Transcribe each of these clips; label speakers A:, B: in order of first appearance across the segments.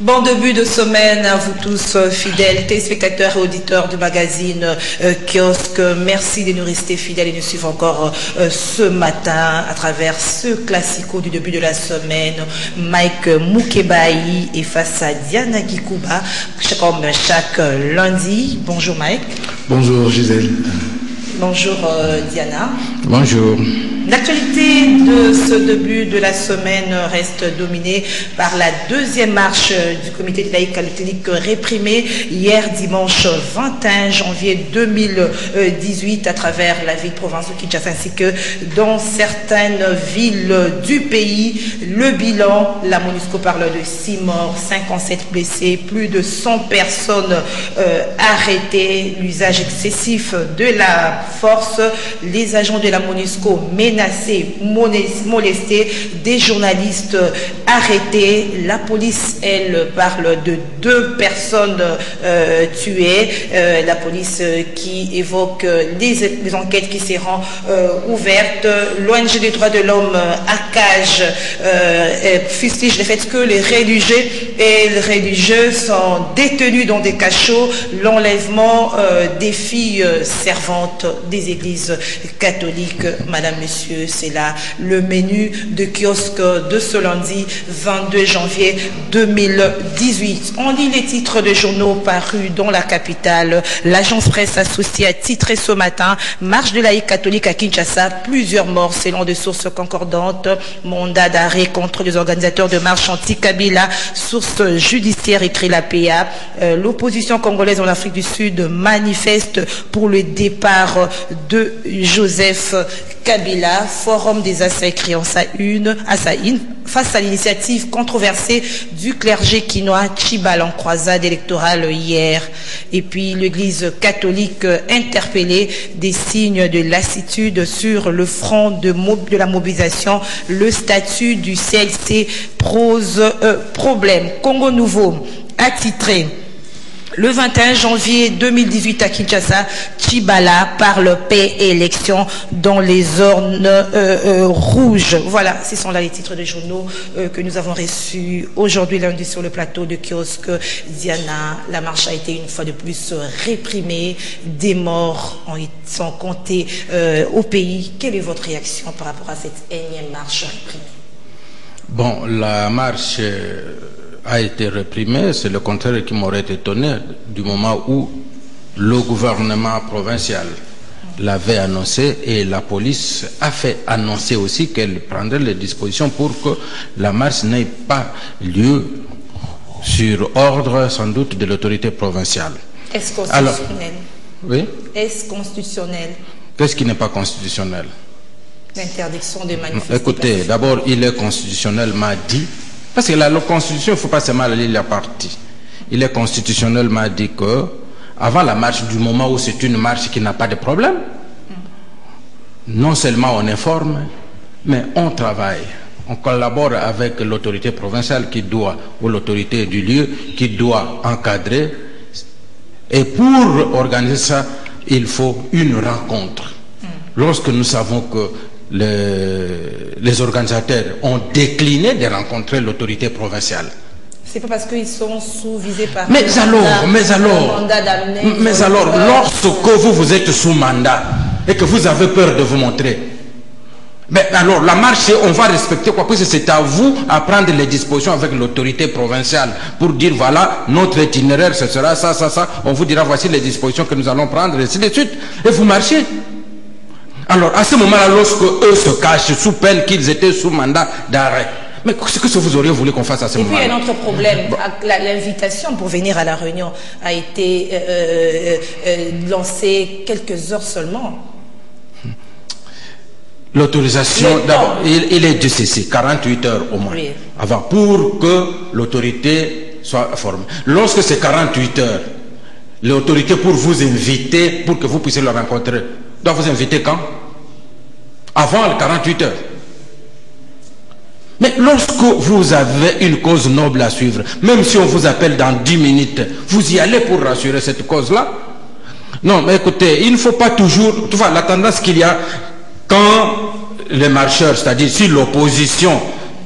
A: Bon début de semaine à vous tous, fidèles téléspectateurs et auditeurs du magazine Kiosque. Merci de nous rester fidèles et nous suivre encore ce matin à travers ce classico du début de la semaine. Mike Moukebaï et face à Diana Gikouba, comme chaque lundi. Bonjour Mike.
B: Bonjour Gisèle.
A: Bonjour Diana.
B: Bonjour.
A: L'actualité de ce début de la semaine reste dominée par la deuxième marche du comité de laïcs catholique réprimée hier dimanche 21 janvier 2018 à travers la ville-province de Kinshasa ainsi que dans certaines villes du pays. Le bilan, la MONUSCO parle de 6 morts, 57 blessés, plus de 100 personnes arrêtées, l'usage excessif de la force, les agents de la MONUSCO menacés, molestés, des journalistes arrêtés. La police, elle, parle de 2 personnes tuées. La police qui évoque les enquêtes qui seront ouvertes. L'ONG des droits de l'homme à Cage fustige le fait que les religieux et les religieuses sont détenus dans des cachots. L'enlèvement des filles servantes des églises catholiques. Madame, Monsieur, c'est là le menu de Kiosque de ce lundi 22 janvier 2018. On lit les titres de journaux parus dans la capitale. L'agence presse associée a titré ce matin « Marche de laïcs catholiques à Kinshasa, plusieurs morts selon des sources concordantes. Mandat d'arrêt contre les organisateurs de marche anti-Kabila, source judiciaire », écrit la PA. L'opposition congolaise en Afrique du Sud manifeste pour le départ de Joseph Kabila. Forum des Assa écrit en sa une face à l'initiative controversée du clergé quinois Chibal en croisade électorale hier. Et puis l'église catholique interpellée, des signes de lassitude sur le front de la mobilisation. Le statut du CLC pose problème. Congo Nouveau a titré le 21 janvier 2018 à Kinshasa, Chibala parle paix et élection dans les zones rouges. Voilà, ce sont là les titres des journaux que nous avons reçus aujourd'hui lundi sur le plateau de Kiosque. Diana, la marche a été une fois de plus réprimée. Des morts sont comptés au pays. Quelle est votre réaction par rapport à cette énième marche réprimée?
B: Bon, la marche a été réprimée, c'est le contraire qui m'aurait étonné du moment où le gouvernement provincial l'avait annoncé et la police a fait annoncer aussi qu'elle prendrait les dispositions pour que la marche n'ait pas lieu sur ordre sans doute de l'autorité provinciale.
A: Est-ce constitutionnel?
B: Oui?
A: Est-ce constitutionnel?
B: Qu'est-ce qui n'est pas constitutionnel?
A: L'interdiction de manifester.
B: Écoutez, d'abord il est constitutionnel, m'a dit. Parce que la Constitution, il ne faut pas seulement lire la partie. Il est constitutionnellement dit que, avant la marche, du moment où c'est une marche qui n'a pas de problème, non seulement on informe, mais on travaille. On collabore avec l'autorité provinciale qui doit, ou l'autorité du lieu, qui doit encadrer. Et pour organiser ça, il faut une rencontre. Lorsque nous savons que les organisateurs ont décliné de rencontrer l'autorité provinciale.
A: C'est pas parce qu'ils sont sous-visés par
B: mais alors, lorsque vous êtes sous mandat et que vous avez peur de vous montrer, mais alors la marche, on va respecter quoi? Parce que c'est à vous à prendre les dispositions avec l'autorité provinciale pour dire voilà, notre itinéraire, ce sera ça, ça, ça. On vous dira voici les dispositions que nous allons prendre, et ainsi de suite. Et vous marchez. Alors, à ce moment-là, lorsque eux se cachent sous peine qu'ils étaient sous mandat d'arrêt, mais qu'est-ce que vous auriez voulu qu'on fasse à ce moment-là?
A: Et puis, un autre problème, l'invitation pour venir à la réunion a été lancée quelques heures seulement.
B: L'autorisation, d'abord, il est de ceci, 48 heures au moins, oui, avant, pour que l'autorité soit formée. Lorsque c'est 48 heures, l'autorité pour vous inviter, pour que vous puissiez le rencontrer, doit vous inviter quand? Avant les 48 heures. Mais lorsque vous avez une cause noble à suivre, même si on vous appelle dans 10 minutes, vous y allez pour rassurer cette cause-là? Non, mais écoutez, il ne faut pas toujours... Tu vois, la tendance qu'il y a quand les marcheurs, c'est-à-dire si l'opposition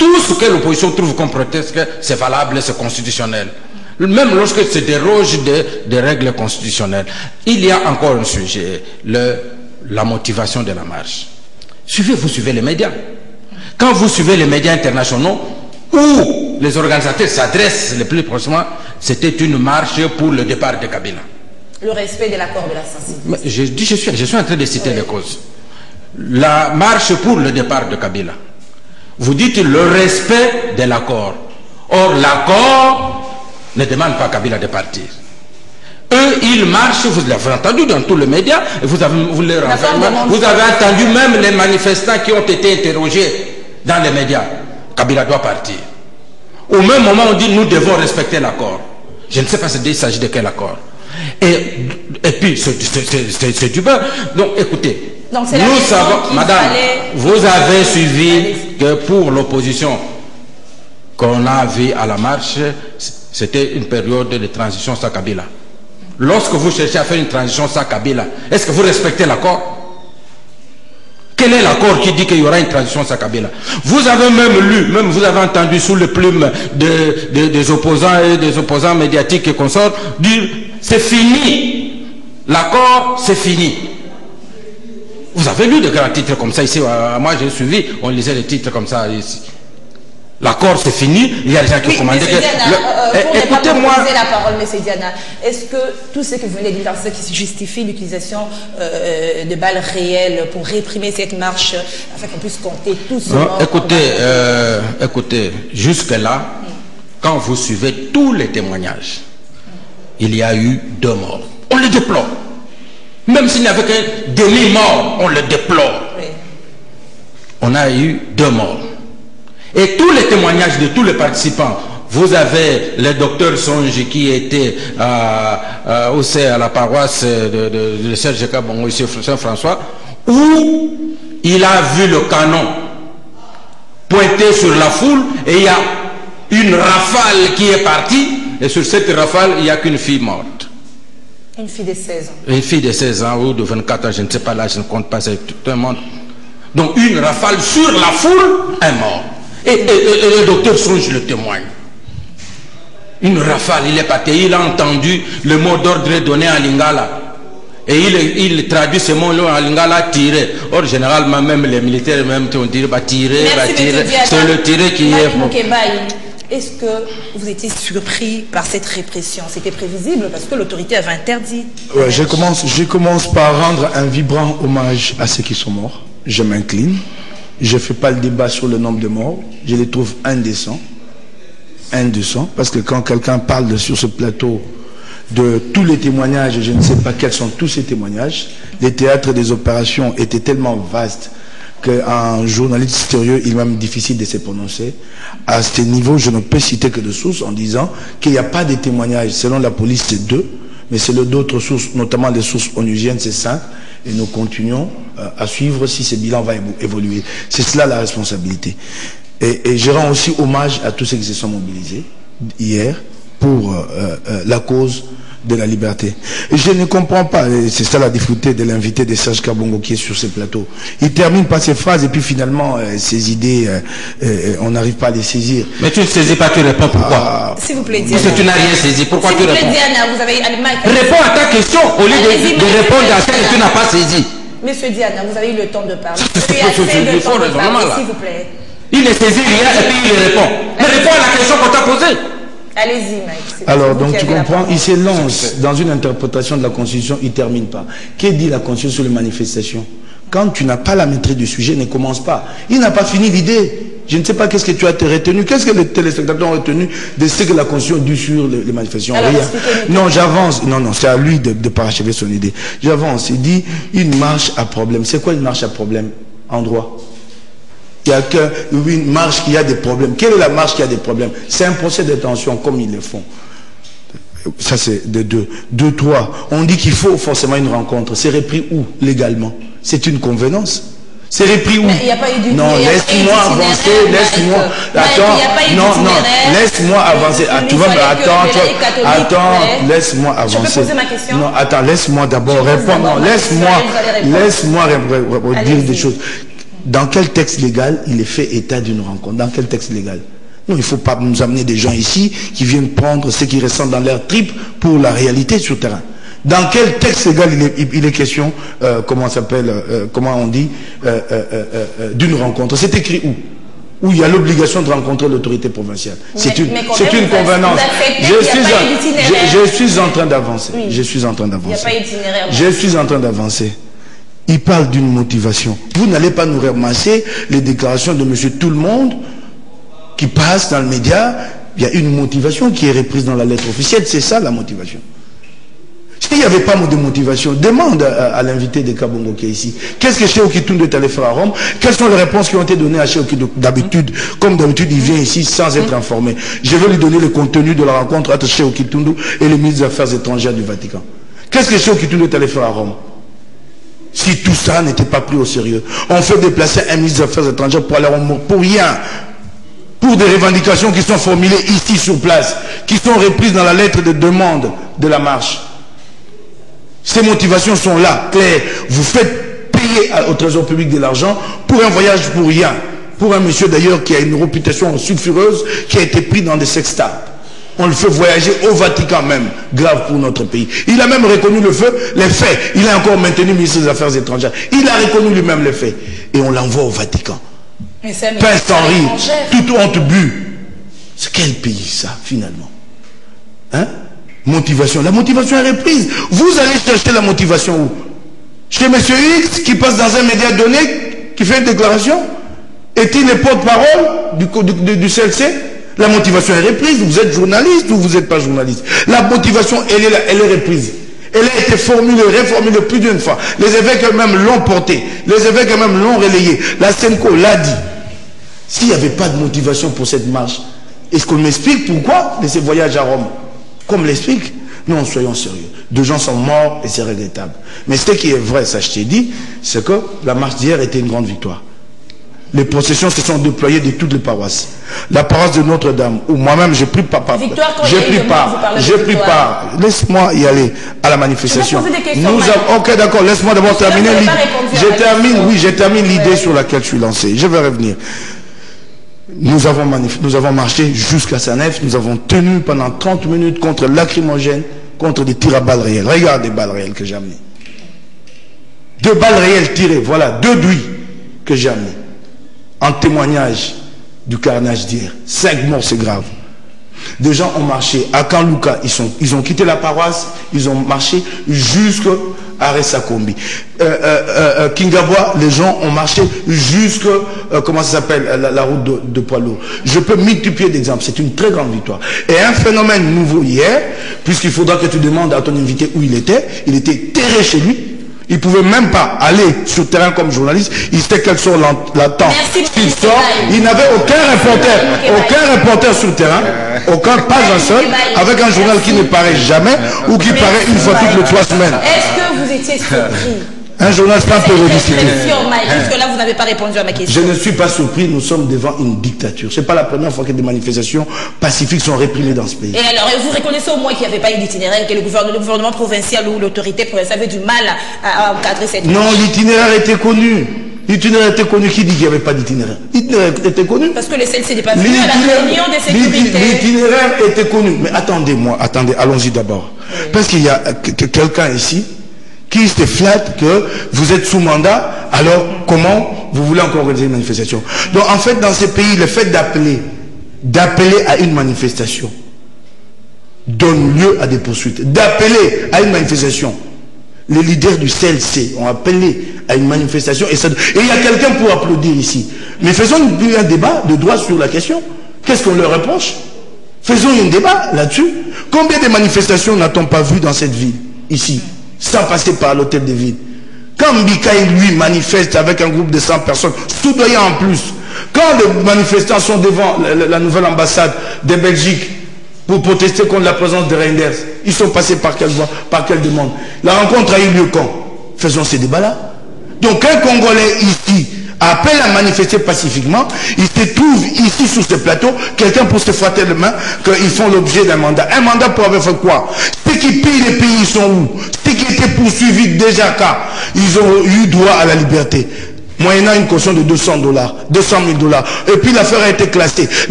B: Tout ce que l'opposition trouve comme prétexte, c'est valable, c'est constitutionnel. Même lorsque se déroge des règles constitutionnelles. Il y a encore un sujet, la motivation de la marche. Vous suivez les médias. Quand vous suivez les médias internationaux, où les organisateurs s'adressent le plus prochainement, c'était une marche pour le départ de Kabila.
A: Le respect de l'accord de la sensibilité.
B: Je suis en train de citer les causes. La marche pour le départ de Kabila. Vous dites le respect de l'accord. Or, l'accord ne demande pas à Kabila de partir. Eux, ils marchent, vous l'avez entendu dans tous les médias, et vous avez entendu même les manifestants qui ont été interrogés dans les médias. Kabila doit partir. Au même moment, on dit nous devons respecter l'accord. Je ne sais pas s'il s'agit de quel accord. Et puis, c'est du beurre. Donc, écoutez,
A: donc,
B: nous savons, madame, vous avez suivi que pour l'opposition qu'on a vu à la marche, c'était une période de transition sans Kabila. Lorsque vous cherchez à faire une transition sans Kabila, est-ce que vous respectez l'accord? Quel est l'accord qui dit qu'il y aura une transition sans Kabila? Vous avez même lu, même vous avez entendu sous le plume des opposants et des opposants médiatiques et consorts dire c'est fini. L'accord, c'est fini. Vous avez lu de grands titres comme ça ici. Moi, j'ai suivi, on lisait des titres comme ça ici. L'accord, c'est fini. Il y a des gens qui ont commandé.
A: Écoutez-moi. La parole, M. Diana. Est-ce que tout ce que vous venez de dire, ce qui justifie l'utilisation de balles réelles pour réprimer cette marche, afin qu'on puisse compter tous ce morts?
B: Écoutez, jusque-là, quand vous suivez tous les témoignages, il y a eu 2 morts. On le déplore. Même s'il n'y avait qu'un demi-mort, on le déplore. Oui. On a eu 2 morts. Et tous les témoignages de tous les participants, vous avez le docteur Songe qui était à la paroisse de Serge Kabongo ici au Saint-François, où il a vu le canon pointé sur la foule et il y a une rafale qui est partie, et sur cette rafale, il n'y a qu'une fille morte.
A: Une fille de 16 ans.
B: Une fille de 16 ans ou de 24 ans, je ne sais pas là, je ne compte pas, c'est tout un monde. Donc une rafale sur la foule, un mort. Et le docteur Songe le témoigne. Une rafale, il est parti, il a entendu le mot d'ordre donné à Lingala. Et il traduit ce mot-là en Lingala, tirer. Or, généralement, même les militaires, même, on dit, tirer, tirer. C'est le tirer qui est...
A: Est-ce que vous étiez surpris par cette répression? C'était prévisible parce que l'autorité avait interdit.
C: Ouais, je commence par rendre un vibrant hommage à ceux qui sont morts. Je m'incline. Je ne fais pas le débat sur le nombre de morts. Je les trouve indécents. Parce que quand quelqu'un parle sur ce plateau de tous les témoignages, je ne sais pas quels sont tous ces témoignages, les théâtres des opérations étaient tellement vastes qu'un journaliste sérieux, il est même difficile de se prononcer. À ce niveau, je ne peux citer que de sources en disant qu'il n'y a pas de témoignages. Selon la police, c'est 2, mais selon d'autres sources, notamment les sources onusiennes, c'est 5. Et nous continuons à suivre si ce bilan va évoluer. C'est cela la responsabilité. Et je rends aussi hommage à tous ceux qui se sont mobilisés hier pour la cause de la liberté. Et je ne comprends pas, c'est ça la difficulté de l'invité de Serge Kabongo qui est sur ce plateau. Il termine par ses phrases et puis finalement ses idées, on n'arrive pas à les saisir.
B: Mais tu ne saisis pas, tu réponds pourquoi?
A: S'il vous plaît, Diana.
B: Parce que tu n'as rien saisi, pourquoi tu réponds?
A: Diana, vous avez...
B: Réponds à ta question au lieu de répondre à celle que tu n'as pas saisie.
A: Monsieur Diana, vous avez eu le temps de parler.
B: S'il vous plaît. Il ne saisit rien et puis il répond. Mais réponds à la question qu'on t'a posée.
A: Allez-y, Mike.
C: Alors, donc tu comprends, il se lance dans une interprétation de la Constitution, il ne termine pas. Qu'est-ce dit la Constitution sur les manifestations? Quand tu n'as pas la maîtrise du sujet, ne commence pas. Il n'a pas fini l'idée. Je ne sais pas qu'est-ce que tu as retenu. Qu'est-ce que les téléspectateurs ont retenu de ce que la Constitution dit sur les manifestations?
A: Alors,
C: rien. Non, j'avance. Non, c'est à lui de parachever son idée. J'avance. Il dit une marche à problème. C'est quoi une marche à problème en droit? Il n'y a qu'une marche qui a des problèmes. Quelle est la marche qui a des problèmes? C'est un procès de détention comme ils le font. Ça c'est de 2. 2, 3. On dit qu'il faut forcément une rencontre. C'est repris où légalement? C'est une convenance. C'est repris où?
A: Il n'y a pas eu du
C: non, laisse-moi avancer, laisse-moi. Attends, non, laisse-moi avancer. Tu vas attends, laisse-moi avancer.
A: Je peux poser ma question?
C: Non, attends, laisse-moi d'abord répondre. Non, laisse-moi dire des choses. dans quel texte légal il est fait état d'une rencontre? Dans quel texte légal? Non, il ne faut pas nous amener des gens ici qui viennent prendre ce qui ressemble dans leur trip pour la réalité sur le terrain. Dans quel texte légal il est question, comment on dit, d'une rencontre? C'est écrit où? Où il y a l'obligation de rencontrer l'autorité provinciale. C'est une convenance. Je suis en train d'avancer. Oui. Je suis en train d'avancer.
A: Il n'y a pas d'itinéraire.
C: Je suis en train d'avancer. Il parle d'une motivation. Vous n'allez pas nous ramasser les déclarations de monsieur tout le monde qui passe dans le média. Il y a une motivation qui est reprise dans la lettre officielle. C'est ça la motivation. S'il n'y avait pas de motivation, demande à l'invité de Kabongo qui est ici. Qu'est-ce que Cheikh Okitundu est allé faire à Rome? Quelles sont les réponses qui ont été données à Cheikh Okitundu? D'habitude, comme d'habitude, il vient ici sans être informé. Je vais lui donner le contenu de la rencontre entre Cheikh Okitundu et le ministre des Affaires étrangères du Vatican. Qu'est-ce que Cheikh Okitundu est allé faire à Rome? Si tout ça n'était pas pris au sérieux. On fait déplacer un ministre des Affaires étrangères pour aller à Rome pour rien. Pour des revendications qui sont formulées ici sur place, qui sont reprises dans la lettre de demande de la marche. Ces motivations sont là, claires. Vous faites payer au trésor public de l'argent pour un voyage pour rien. Pour un monsieur d'ailleurs qui a une réputation sulfureuse, qui a été pris dans des sextapes. On le fait voyager au Vatican même, grave pour notre pays. Il a même reconnu les faits. Il a encore maintenu ministre des Affaires étrangères. Il a reconnu lui-même les faits. Et on l'envoie au Vatican. Pince sans rire, toute honte bu. C'est quel pays ça, finalement? Hein? Motivation. La motivation est reprise. Vous allez chercher la motivation où? Chez M. X qui passe dans un média donné, qui fait une déclaration? Est-il le porte-parole du CLC? La motivation est reprise. Vous êtes journaliste ou vous n'êtes pas journaliste? La motivation, elle est là, elle est reprise. Elle a été formulée, réformulée plus d'une fois. Les évêques eux-mêmes l'ont portée. Les évêques eux-mêmes l'ont relayée. La Senco l'a dit. S'il n'y avait pas de motivation pour cette marche, est-ce qu'on m'explique pourquoi de ces voyages à Rome? Comme l'explique, non, soyons sérieux. 2 gens sont morts et c'est regrettable. Mais ce qui est vrai, ça je t'ai dit, c'est que la marche d'hier était une grande victoire. Les processions se sont déployées de toutes les paroisses. La paroisse de Notre-Dame, où moi-même j'ai pris part. J'ai pris part. Laisse-moi y aller à la manifestation. Ok, d'accord, laisse-moi d'abord terminer. Je termine l'idée sur laquelle je suis lancé. Je vais revenir. Nous avons marché jusqu'à Sanef, nous avons tenu pendant 30 minutes contre lacrymogène, contre des tirs à balles réelles. Regarde les balles réelles que j'ai amenées. 2 balles réelles tirées, voilà, 2 buis que j'ai amenés. En témoignage du carnage d'hier. 5 morts, c'est grave. Des gens ont marché à Kanlouka, ils ont quitté la paroisse, ils ont marché jusqu'à Ressakombi. Kingabwa, les gens ont marché jusqu'à, comment ça s'appelle, la route de Poids-Lourd. Je peux multiplier d'exemples, c'est une très grande victoire. Et un phénomène nouveau hier, puisqu'il faudra que tu demandes à ton invité où il était terré chez lui. Il ne pouvait même pas aller sur le terrain comme journaliste. Il sait quel sort l'attend. S'il sort, il n'avait aucun reporter sur le terrain, pas un seul, avec un journal qui ne paraît jamais ou qui paraît une fois toutes les 3 semaines.
A: Est-ce que vous étiez surpris?
C: Un journal sans périodicité.
A: Jusque-là, vous n'avez pas répondu à ma question.
C: Je ne suis pas surpris, nous sommes devant une dictature. Ce n'est pas la première fois que des manifestations pacifiques sont réprimées dans ce pays.
A: Et alors, vous reconnaissez au moins qu'il n'y avait pas une itinéraire, que le gouvernement provincial ou l'autorité provinciale avait du mal à encadrer cette marche?
C: Non, l'itinéraire était connu. L'itinéraire était connu. Qui dit qu'il n'y avait pas d'itinéraire? L'itinéraire était connu.
A: Parce que le CLC n'est pas venu à la réunion de sécurité.
C: L'itinéraire était connu. Mais attendez, allons-y d'abord. Oui. Parce qu'il y a quelqu'un ici qui se flatte que vous êtes sous mandat, alors comment vous voulez encore organiser une manifestation? Donc en fait, dans ces pays, le fait d'appeler à une manifestation donne lieu à des poursuites. D'appeler à une manifestation. Les leaders du CLC ont appelé à une manifestation et il y a quelqu'un pour applaudir ici. Mais faisons un débat de droit sur la question. Qu'est-ce qu'on leur reproche? Faisons un débat là-dessus. Combien de manifestations n'a-t-on pas vu dans cette ville, ici, sans passer par l'hôtel de ville? Quand Mbikaï, lui, manifeste avec un groupe de 100 personnes, soudoyant en plus, quand les manifestants sont devant la nouvelle ambassade de Belgique pour protester contre la présence de Reinders, ils sont passés par quelle voie, par quelle demande? La rencontre a eu lieu quand? Faisons ces débats-là. Donc un Congolais ici appelle à manifester pacifiquement, il se trouve ici sur ce plateau, quelqu'un pour se frotter les mains, qu'ils font l'objet d'un mandat. Un mandat pour avoir fait quoi? Ceux qui pillent les pays sont où? Ceux qui étaient poursuivis déjà car ils ont eu droit à la liberté. moyennant une caution de 200 000 $. Et puis l'affaire a été classée.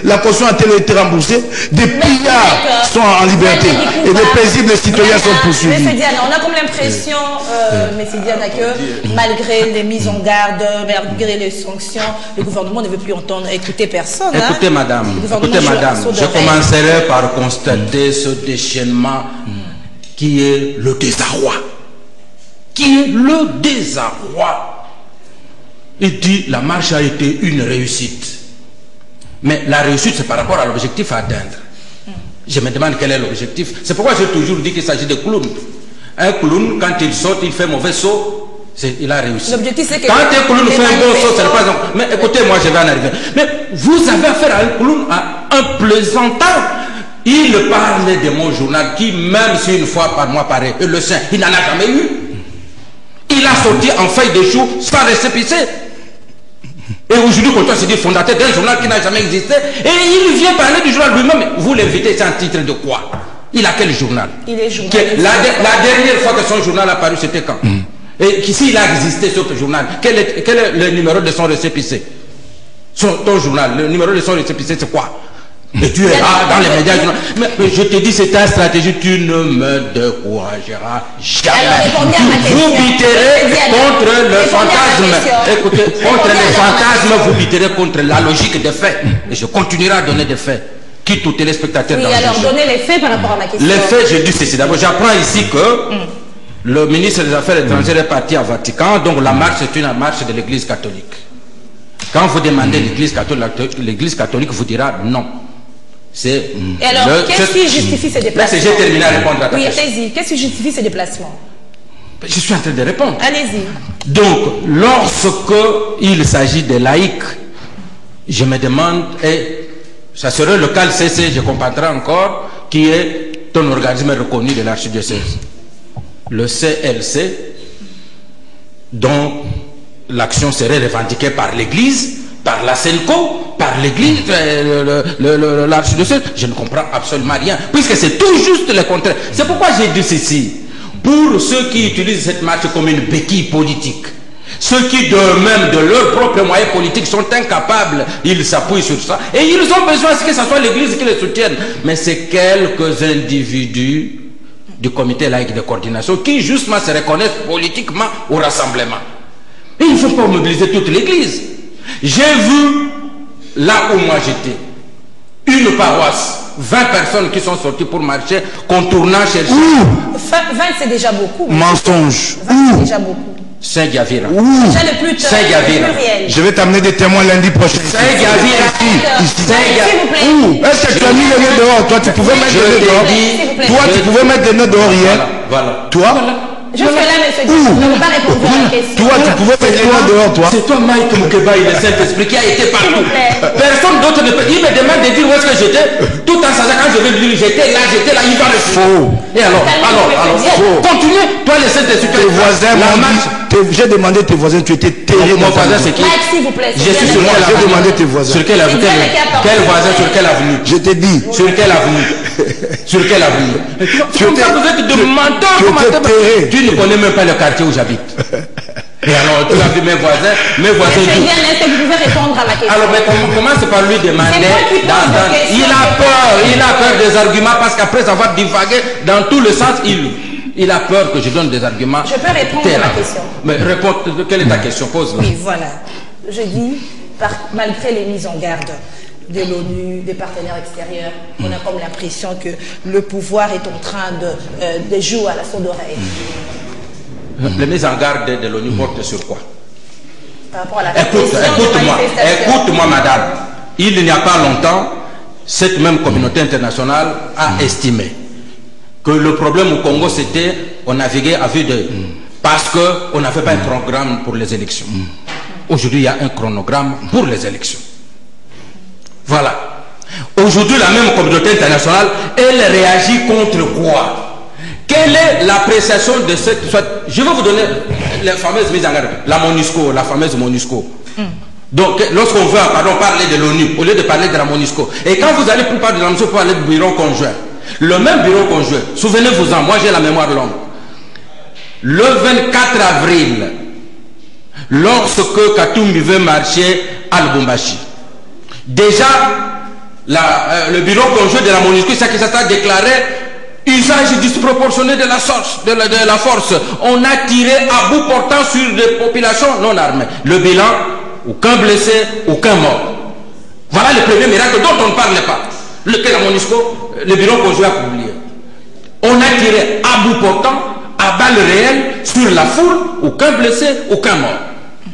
C: La caution a-t-elle été remboursée? Des pillards sont en liberté. Et des paisibles citoyens sont poursuivis.
A: Mais Diana, on a comme l'impression, Diana, que malgré les mises en garde, malgré les sanctions, le gouvernement ne veut plus entendre, écouter personne.
B: Écoutez, madame, je commencerai par constater ce déchaînement qui est le désarroi. Il dit la marche a été une réussite. Mais la réussite, c'est par rapport à l'objectif à atteindre. Je me demande quel est l'objectif. C'est pourquoi j'ai toujours dit qu'il s'agit de clown. Un clown, quand il saute, il fait mauvais saut, il a réussi.
A: L'objectif, c'est que
B: quand un clown fait un bon saut, c'est pas exemple. Mais écoutez, moi, je vais en arriver. Mais vous avez affaire à un clown, à un plaisantant. Il parle de mon journal qui, même si une fois par mois paraît, le sien, il n'en a jamais eu. Il a sorti en feuille de chou sans récépissé. Et aujourd'hui, quand on se dit fondateur d'un journal qui n'a jamais existé, et il vient parler du journal lui-même. Vous l'invitez, c'est un titre de quoi? Il a quel journal?
A: Il est journaliste.
B: La dernière fois que son journal a paru, c'était quand? Et s'il a existé ce journal, quel est le numéro de son récépissé? Ton journal, le numéro de son récépissé, c'est quoi? Et tu es là dans les médias. Mais je te dis, c'est ta stratégie, tu ne me décourageras jamais. Vous biterez contre le fantasme. Écoutez, contre les fantasmes, vous biterez contre la logique des faits. Et je continuerai à donner des faits. Qui tout téléspectateur dans le
A: alors donnez les faits par rapport à ma question.
B: Les faits, je dis ceci. D'abord, j'apprends ici que le ministre des Affaires étrangères est parti à Vatican. Donc la marche, c'est une marche de l'Église catholique. Quand vous demandez l'Église catholique vous dira non.
A: Et alors, qu'est-ce qui justifie ces déplacements?
B: J'ai terminé à répondre à ta question.
A: Oui, allez-y. Qu'est-ce qui justifie ces déplacements?
B: Je suis en train de répondre.
A: Allez-y.
B: Donc, lorsque il s'agit des laïcs, je me demande, et ça serait le CALCC, je comprendrai encore, qui est un organisme reconnu de l'archidiocèse. Le CLC, dont l'action serait revendiquée par l'Église, par la SENCO, par l'Église, l'archidiocèse, je ne comprends absolument rien, puisque c'est tout juste le contraire. C'est pourquoi j'ai dit ceci. Pour ceux qui utilisent cette marche comme une béquille politique, ceux qui d'eux-mêmes, de leurs propres moyens politiques, sont incapables, ils s'appuient sur ça, et ils ont besoin que ce soit l'Église qui les soutienne. Mais c'est quelques individus du comité laïque de coordination qui justement se reconnaissent politiquement au rassemblement. Et il ne faut pas mobiliser toute l'Église. J'ai vu, là où moi j'étais, une paroisse, 20 personnes qui sont sorties pour marcher, contournant, chercher.
A: 20 c'est déjà beaucoup.
C: Mensonge.
A: 20 c'est déjà beaucoup.
B: Saint-Gavira.
A: Déjà le plus réel.
C: Je vais t'amener des témoins lundi prochain.
B: Saint-Gavira.
A: S'il vous plaît.
C: Est-ce que tu as mis le nez dehors? Toi, tu pouvais mettre le nez dehors. Toi, tu pouvais mettre le nez dehors hier.
B: Voilà.
C: Toi?
A: Jusque là, monsieur Dieu, je ne peux pas répondre à la question.
C: Toi, tu pouvais mettre le nez dehors, toi.
B: C'est toi, Mike Moukeba, il est Saint-Esprit qui a été partout. Personne d'autre ne peut. Il me demande de dire où est-ce que j'étais. Tout en sachant quand je vais lui dire j'étais là, il va le
C: Faux.
B: Et alors, continue. Toi, le Saint-Esprit.
C: Tes voisins m'ont dit. J'ai demandé tes voisins, tu étais terrible.
B: Mon voisin, c'est qui?
A: Mike, s'il vous plaît.
B: Je suis sur
C: moi, j'ai demandé tes voisins.
B: Sur quelle avenue? Quel voisin sur quelle avenue?
C: Je t'ai dit.
B: Sur quelle avenue? Sur quelle avenue? Comme ça, vous êtes de menteurs. Tu ne connais même pas le quartier où j'habite. Et alors, tu as vu mes voisins? Mes voisins.
A: Est-ce que vous pouvez répondre à ma question?
B: Alors, mais commence par lui demander. Il a peur des arguments parce qu'après avoir divagué dans tout le sens, il a peur que je donne des arguments.
A: Je peux répondre à ma question.
B: Mais réponds, quelle est ta question? Pose-la.
A: Oui, voilà. Je dis, malgré les mises en garde de l'ONU, des partenaires extérieurs, on a comme l'impression que le pouvoir est en train de jouer à la sourde oreille.
B: Les mises en garde de l'ONU portent sur quoi?
A: Par rapport à la répression des manifestations.
B: Écoute-moi, madame. Il n'y a pas longtemps, cette même communauté internationale a estimé que le problème au Congo, c'était on naviguait à vue d'œil parce qu'on n'avait pas un programme pour les élections. Aujourd'hui, il y a un chronogramme pour les élections. Voilà. Aujourd'hui, la même communauté internationale, elle réagit contre quoi? Quelle est l'appréciation de cette... Je vais vous donner les fameuses mises en garde. La MONUSCO, la fameuse MONUSCO. Donc, lorsqu'on veut parler de l'ONU, au lieu de parler de la MONUSCO, et quand vous allez pour parler de la MONUSCO, vous parlez du bureau conjoint. Le même bureau conjoint, souvenez-vous-en, moi j'ai la mémoire longue. Le 24 avril, lorsque Katumbi veut marcher à Lubumbashi. Déjà, le bureau conjoint de la MONUSCO, ça a déclaré usage disproportionné de la force. On a tiré à bout portant sur des populations non armées. Le bilan, aucun blessé, aucun mort. Voilà le premier miracle dont on ne parle pas. Que la MONUSCO, le bureau conjoint a publié. On a tiré à bout portant, à balles réelles, sur la foule, aucun blessé, aucun mort.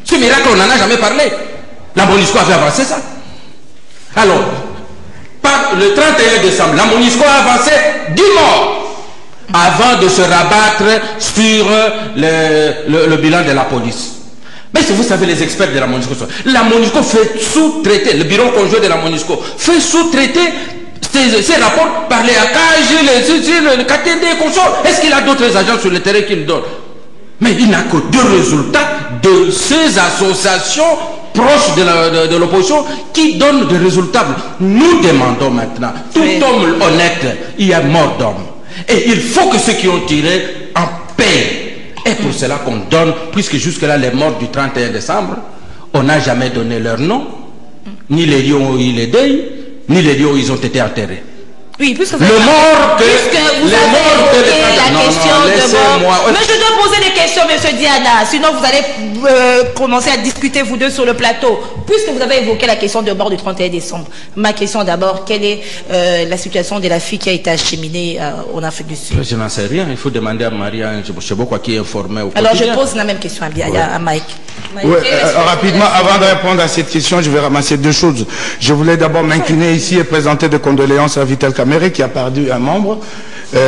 B: Ce miracle, on n'en a jamais parlé. La MONUSCO avait avancé ça. Alors, le 31 décembre, la MONUSCO a avancé 10 morts avant de se rabattre sur le bilan de la police. Mais si vous savez, les experts de la MONUSCO fait sous-traiter, le bureau conjoint de la MONUSCO fait sous-traiter ces rapports par les AKG, le KTD et consorts. Est-ce qu'il a d'autres agents sur le terrain qui le donnent? Mais il n'a que 2 résultats de ces associations proches de l'opposition qui donnent des résultats. Nous demandons maintenant, tout homme honnête, il y a mort d'homme. Et il faut que ceux qui ont tiré en paient. Et pour cela qu'on donne, puisque jusque-là, les morts du 31 décembre, on n'a jamais donné leur nom, ni les lieux où ils les deuil, ni les lieux où ils ont été enterrés.
A: Oui, puisque vous
B: avez
A: la question de mort. Mais je dois poser des questions, M. Diana, sinon vous allez commencer à discuter vous deux sur le plateau. Puisque vous avez évoqué la question de mort du 31 décembre, ma question d'abord, quelle est la situation de la fille qui a été acheminée en Afrique du Sud?
B: Je n'en sais rien, il faut demander à Maria Chebokwa qui est informée au
A: Alors je pose la même question à Mike.
C: Oui, rapidement, avant de répondre à cette question, je vais ramasser 2 choses. Je voulais d'abord m'incliner ici et présenter des condoléances à Vital Kamerhe qui a perdu un membre,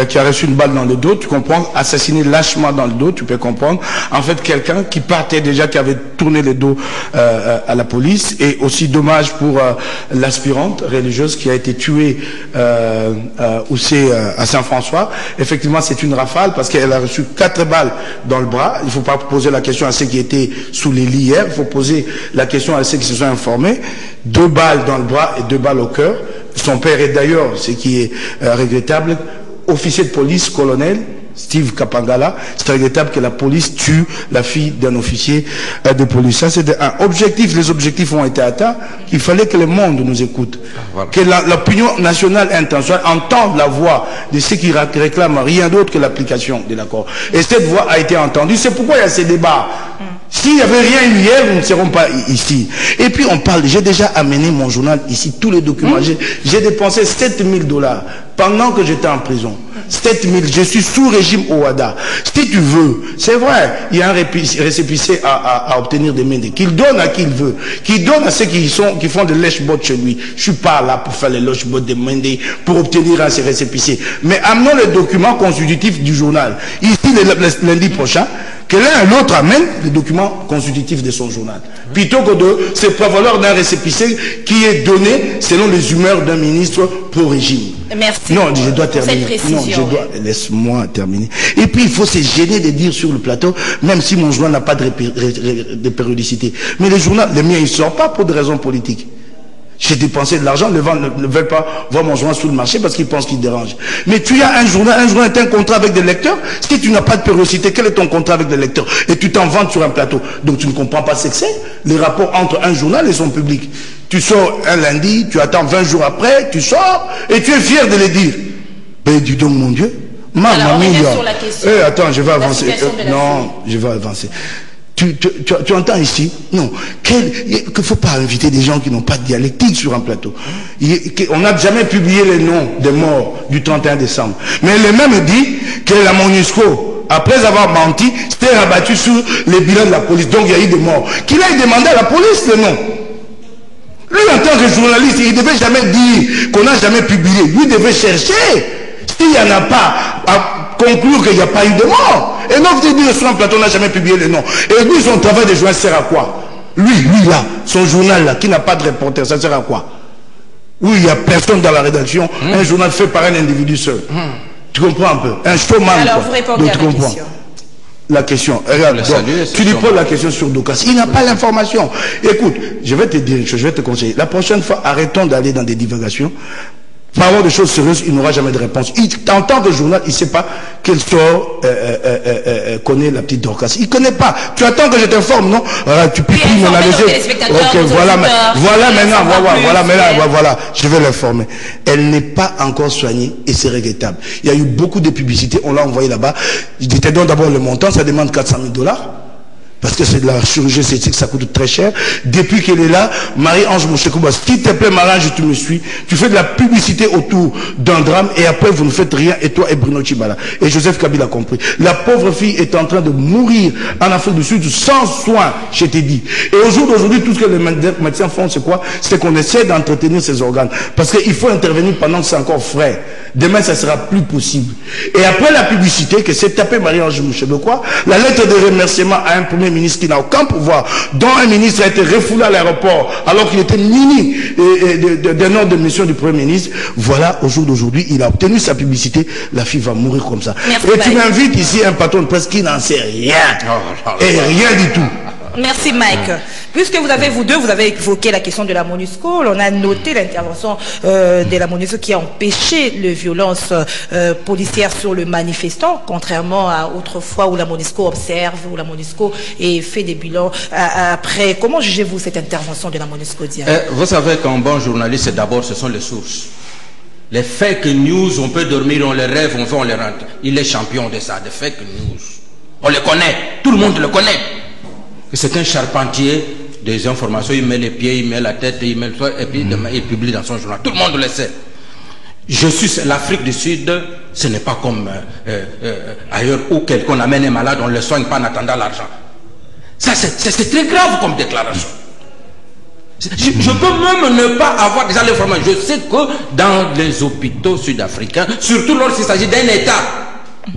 C: qui a reçu une balle dans le dos, tu comprends, assassiné lâchement dans le dos, tu peux comprendre. En fait, quelqu'un qui partait déjà, qui avait tourné le dos à la police, et aussi dommage pour l'aspirante religieuse qui a été tuée à Saint-François. Effectivement, c'est une rafale parce qu'elle a reçu 4 balles dans le bras. Il ne faut pas poser la question à ceux qui étaient sous les lits hier, il faut poser la question à ceux qui se sont informés. 2 balles dans le bras et 2 balles au cœur. Son père est d'ailleurs, ce qui est regrettable, officier de police, colonel Steve Kapangala. C'est regrettable que la police tue la fille d'un officier de police. Ça, c'est un objectif. Les objectifs ont été atteints. Il fallait que le monde nous écoute. Voilà. Que l'opinion nationale internationale entende la voix de ceux qui réclament rien d'autre que l'application de l'accord. Et cette voix a été entendue. C'est pourquoi il y a ces débats. S'il n'y avait rien eu hier, nous ne serons pas ici. Et puis on parle, j'ai déjà amené mon journal ici, tous les documents. J'ai dépensé 7 000 $ pendant que j'étais en prison. 7 000, je suis sous régime OADA. Si tu veux, c'est vrai, il y a un récépissé à obtenir des Médés, qu'il donne à qui il veut, qu'il donne à ceux qui font des lèche-bottes chez lui. Je suis pas là pour faire les lèche-bottes des Médés, pour obtenir ces récépissés. Mais amenons les documents constitutifs du journal. Ici, le lundi prochain, que l'un et l'autre amène les documents constitutifs de son journal. Plutôt que de se prévaloir d'un récépissé qui est donné selon les humeurs d'un ministre pro-régime.
A: Merci.
C: Non, je dois terminer. Non, je dois. Laisse-moi terminer. Et puis, il faut se gêner de dire sur le plateau, même si mon journal n'a pas de périodicité. Mais le journal, le mien, il ne sort pas pour des raisons politiques. J'ai dépensé de l'argent, les gens ne veulent pas voir mon journal sur le marché parce qu'ils pensent qu'il dérange. Mais tu as un journal est un contrat avec des lecteurs. Si tu n'as pas de périodicité, quel est ton contrat avec des lecteurs? Et tu t'en vantes sur un plateau. Donc tu ne comprends pas ce que c'est. Les rapports entre un journal et son public. Tu sors un lundi, tu attends 20 jours après, tu sors et tu es fier de les dire. Ben dis donc mon Dieu.
A: Mamma mia.
C: Attends, je vais avancer. Non, je vais avancer. Tu entends ici? Non. Qu'il ne faut pas inviter des gens qui n'ont pas de dialectique sur un plateau. On n'a jamais publié les noms des morts du 31 décembre. Mais le même dit que la MONUSCO, après avoir menti, s'était rabattu sur les bilans de la police. Donc il y a eu des morts. Qu'il aille demander à la police le nom. Lui, en tant que journaliste, il ne devait jamais dire qu'on n'a jamais publié. Lui devait chercher. S'il n'y en a pas, à conclure qu'il n'y a pas eu de mort. Et donc, il dit sur un plateau, on n'a jamais publié les noms. Et lui, son travail de journaliste sert à quoi? Lui là, son journal là, qui n'a pas de reporter, ça sert à quoi? Oui, il n'y a personne dans la rédaction. Un journal fait par un individu seul. Tu comprends un peu? Un showman.
A: Alors, vous répondez à la question.
C: La question, regarde, tu lui poses la question sur Dokas, il n'a pas l'information. Écoute, je vais te dire une chose, je vais te conseiller. La prochaine fois, arrêtons d'aller dans des divagations. Parlons de choses sérieuses, il n'aura jamais de réponse. En tant que journal, il ne sait pas quel sort connaît la petite Dorcas. Il ne connaît pas. Tu attends que je t'informe, non? Tu peux m'analyser. Ok, voilà maintenant, voilà, je vais l'informer. Elle n'est pas encore soignée et c'est regrettable. Il y a eu beaucoup de publicités, on l'a envoyé là-bas. Je te donne d'abord le montant, ça demande 400 000 $. Parce que c'est de la chirurgie esthétique, ça coûte très cher. Depuis qu'elle est là, Marie-Ange Mouchekouba, s'il te plaît, Marie-Ange, tu me suis. Tu fais de la publicité autour d'un drame et après vous ne faites rien, et toi et Bruno Tchibala. Et Joseph Kabila a compris. La pauvre fille est en train de mourir en Afrique du Sud sans soin, je t'ai dit. Et au jour d'aujourd'hui, tout ce que les médecins font, c'est quoi? C'est qu'on essaie d'entretenir ces organes. Parce qu'il faut intervenir pendant que c'est encore frais. Demain, ça sera plus possible. Et après la publicité, que c'est tapé Marie-Ange Mouchekouba, la lettre de remerciement à un premier ministre qui n'a aucun pouvoir, dont un ministre a été refoulé à l'aéroport alors qu'il était muni d'un ordre de mission du Premier ministre. Voilà, au jour d'aujourd'hui, il a obtenu sa publicité. La fille va mourir comme ça.
A: Merci,
C: et tu m'invites ici un patron de presse qui n'en sait rien. Et rien du tout.
A: Merci Mike. Puisque vous avez évoqué la question de la MONUSCO, on a noté l'intervention de la MONUSCO qui a empêché les violences policières sur le manifestant, contrairement à autrefois où la MONUSCO observe, où la MONUSCO fait des bilans. Après, comment jugez-vous cette intervention de la MONUSCO?
B: Vous savez qu'un bon journaliste, d'abord, ce sont les sources. Les fake news, on peut dormir, on les rêve, on fait, on les rentre. Il est champion de ça, des fake news. On les connaît, tout le monde le connaît. C'est un charpentier des informations, il met les pieds, il met la tête, il met le soin, et puis demain, il publie dans son journal. Tout le monde le sait. L'Afrique du Sud, ce n'est pas comme ailleurs où quelqu'un amène un malade, on ne le soigne pas en attendant l'argent. Ça, c'est très grave comme déclaration. Je peux même ne pas avoir déjà l'information. Je sais que dans les hôpitaux sud-africains, surtout lorsqu'il s'agit d'un État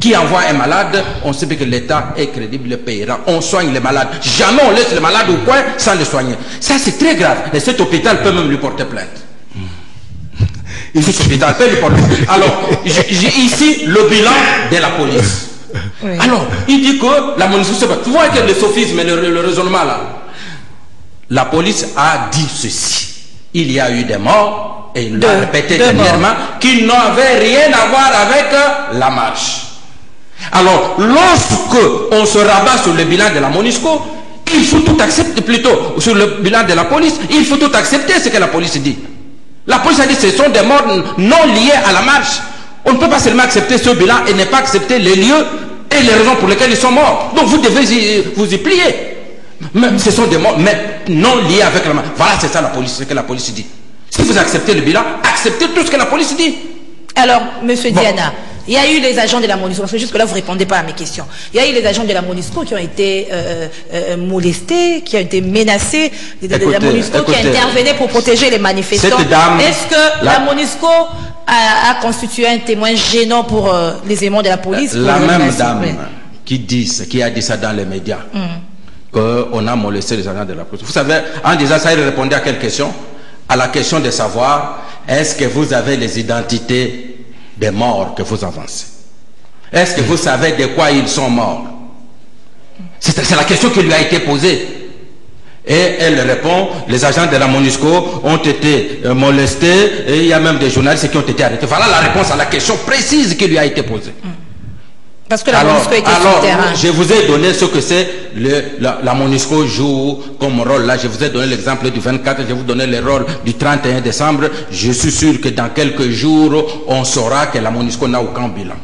B: qui envoie un malade, on sait que l'État est crédible, le payera. On soigne les malades. Jamais on laisse le malade au coin sans le soigner. Ça, c'est très grave. Et cet hôpital peut même lui porter plainte. Cet hôpital peut lui porter plainte. Alors, j'ai ici le bilan de la police. Oui. Alors, il dit que la MONUSCO, tu vois que le sophisme et le raisonnement là. La police a dit ceci. Il y a eu des morts, et il l'a répété dernièrement, qui n'avaient rien à voir avec la marche. Alors, lorsque on se rabat sur le bilan de la MONUSCO, il faut tout accepter, plutôt sur le bilan de la police, il faut tout accepter ce que la police dit. La police a dit que ce sont des morts non liés à la marche. On ne peut pas seulement accepter ce bilan et ne pas accepter les lieux et les raisons pour lesquelles ils sont morts. Donc vous devez vous y plier. Mais ce sont des morts, mais non liés avec la marche. Voilà, c'est ça la police, ce que la police dit. Si vous acceptez le bilan, acceptez tout ce que la police dit.
A: Alors, monsieur Diana, il y a eu les agents de la MONUSCO, parce que jusque-là, vous ne répondez pas à mes questions. Il y a eu les agents de la MONUSCO qui ont été molestés, qui ont été menacés, la MONUSCO qui a intervenu pour protéger les manifestants. Est-ce que la MONUSCO a constitué un témoin gênant pour les éléments de la police?
B: La même dame qui a dit ça dans les médias, qu'on a molesté les agents de la police. Vous savez, en disant ça, il répondait à quelle question? À la question de savoir, est-ce que vous avez les identités des morts que vous avancez? Est-ce que vous savez de quoi ils sont morts? C'est la question qui lui a été posée. Et elle répond, les agents de la MONUSCO ont été molestés et il y a même des journalistes qui ont été arrêtés. Voilà la réponse à la question précise qui lui a été posée.
A: Parce que la MONUSCO était sur le terrain.
B: Je vous ai donné ce que c'est la MONUSCO joue comme rôle là. Je vous ai donné l'exemple du 24, je vais vous donner le rôle du 31 décembre. Je suis sûr que dans quelques jours, on saura que la MONUSCO n'a aucun bilan.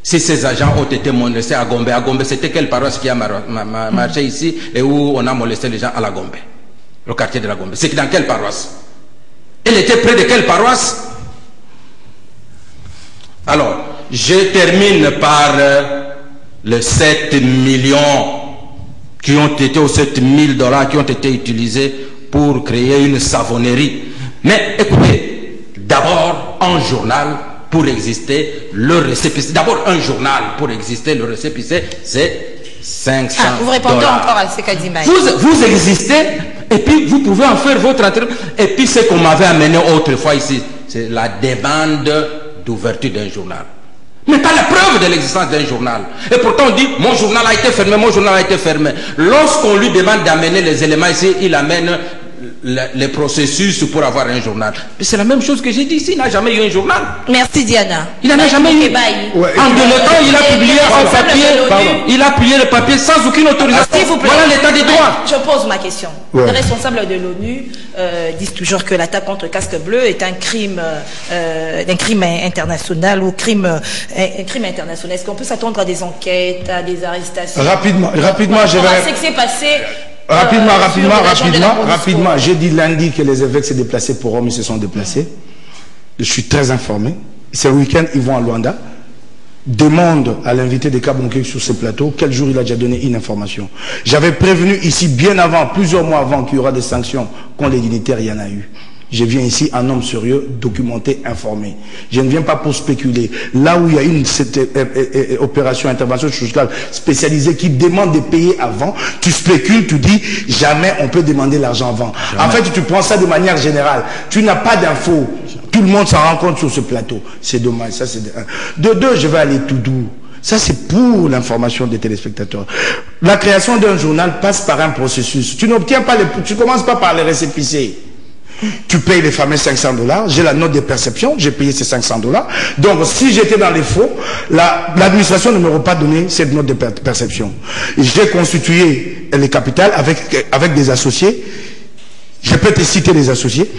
B: Si ces agents ont été molestés à Gombe, c'était quelle paroisse qui a marché ici et où on a molesté les gens à la Gombe, le quartier de la Gombe? C'est dans quelle paroisse? Elle était près de quelle paroisse? Alors, je termine par les 7 millions qui ont été, ou 7 000 $ qui ont été utilisés pour créer une savonnerie. Mais écoutez, d'abord, un journal pour exister, le récépissé. D'abord, un journal pour exister, le récépissé, c'est 500 $.
A: Vous répondez encore à ce qu'a dit Mike.
B: Vous existez, et puis vous pouvez en faire votre entrée. Et puis, ce qu'on m'avait amené autrefois ici, c'est la demande d'ouverture d'un journal. Mais pas la preuve de l'existence d'un journal. Et pourtant on dit, mon journal a été fermé, mon journal a été fermé. Lorsqu'on lui demande d'amener les éléments ici, il amène les processus pour avoir un journal. Mais c'est la même chose que j'ai dit ici, il n'a jamais eu un journal.
A: Merci Diana.
B: Il n'en a jamais eu.
C: Ouais,
B: En 2001, il a publié un papier. Il a publié le papier sans aucune autorisation.
A: S'il vous plaît.
B: Voilà l'état des droits.
A: Je pose ma question.
C: Ouais.
A: Les responsables de l'ONU disent toujours que l'attaque contre Casque Bleu est un crime international ou un crime international. Est-ce qu'on peut s'attendre à des enquêtes, à des arrestations?
C: Rapidement, je vais...
A: Ce qui s'est passé...
C: Rapidement. J'ai dit lundi que les évêques s'est déplacés pour Rome, ils se sont déplacés. Je suis très informé. Ce week-end, ils vont à Luanda. Demande à l'invité de Kabonke sur ce plateau quel jour il a déjà donné une information. J'avais prévenu ici bien avant, plusieurs mois avant, qu'il y aura des sanctions contre les dignitaires, il y en a eu. Je viens ici un homme sérieux, documenté, informé. Je ne viens pas pour spéculer. Là où il y a une opération, intervention chirurgicale spécialisée qui demande de payer avant, tu spécules, tu dis jamais on peut demander l'argent avant. Jamais. En fait, tu prends ça de manière générale. Tu n'as pas d'infos. Tout le monde s'en rend compte sur ce plateau. C'est dommage. Ça, c'est de un. De deux, je vais aller tout doux. Ça, c'est pour l'information des téléspectateurs. La création d'un journal passe par un processus. Tu n'obtiens pas tu commences pas par les récépissés. Tu payes les fameux $500, j'ai la note de perception, j'ai payé ces $500. Donc, si j'étais dans les faux, l'administration ne m'aurait pas donné cette note de perception. J'ai constitué les capitales avec des associés. Je peux te citer les associés.